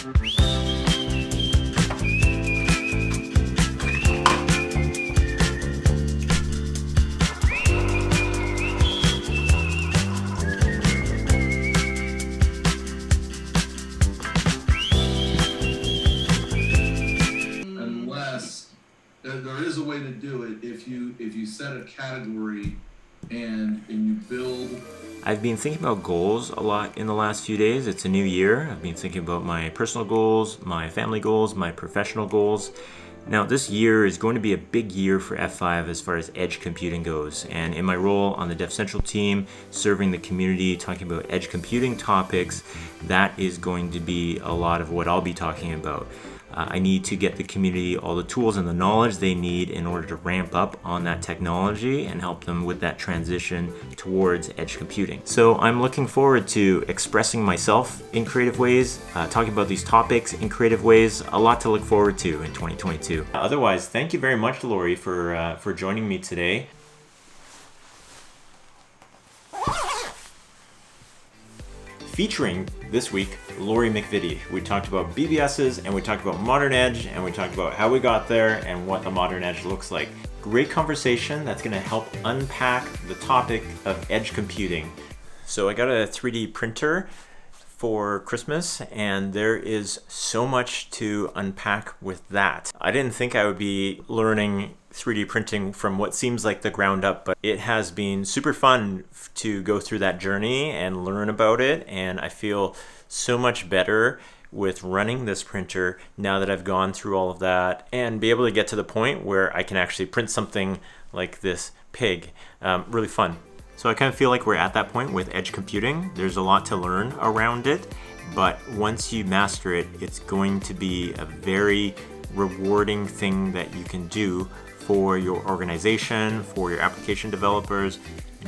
There is a way to do it if you set a category and you build. I've been thinking about goals a lot in the last few days. It's a new year. I've been thinking about my personal goals, my family goals, my professional goals. Now, this year is going to be a big year for F5 as far as edge computing goes. And in my role on the DevCentral team, serving the community, talking about edge computing topics, that is going to be a lot of what I'll be talking about. I need to get the community all the tools and the knowledge they need in order to ramp up on that technology and help them with that transition towards edge computing. So I'm looking forward to expressing myself in creative ways, talking about these topics in creative ways. A lot to look forward to in 2022. Otherwise, thank you very much, Lori, for joining me today. Featuring this week, Lori McVitie. We talked about BBSs and we talked about Modern Edge and we talked about how we got there and what the Modern Edge looks like. Great conversation that's going to help unpack the topic of edge computing. So I got a 3D printer for Christmas and there is so much to unpack with that. I didn't think I would be learning 3D printing from what seems like the ground up, but it has been super fun to go through that journey and learn about it, and I feel so much better with running this printer now that I've gone through all of that and be able to get to the point where I can actually print something like this pig. Really fun. So I kind of feel like we're at that point with edge computing. There's a lot to learn around it, but once you master it, it's going to be a very rewarding thing that you can do for your organization, for your application developers.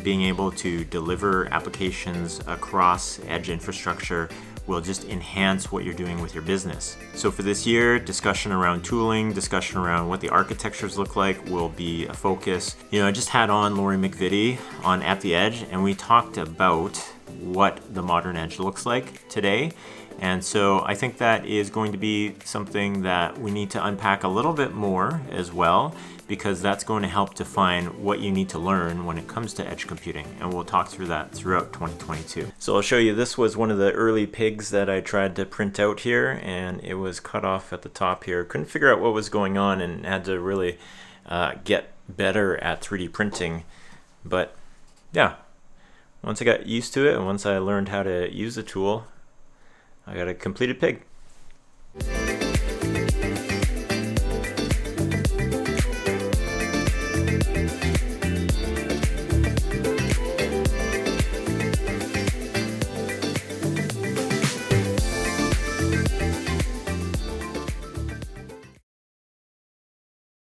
Being able to deliver applications across edge infrastructure will just enhance what you're doing with your business. So for this year, discussion around tooling, discussion around what the architectures look like will be a focus. I just had on Lori McVitie on At the Edge, and we talked about what the modern edge looks like today. And so I think that is going to be something that we need to unpack a little bit more as well, because that's going to help define what you need to learn when it comes to edge computing. And we'll talk through that throughout 2022. So I'll show you, this was one of the early pigs that I tried to print out here, and it was cut off at the top here. Couldn't figure out what was going on and had to really get better at 3D printing. But yeah, once I got used to it and once I learned how to use the tool, I got a completed pig.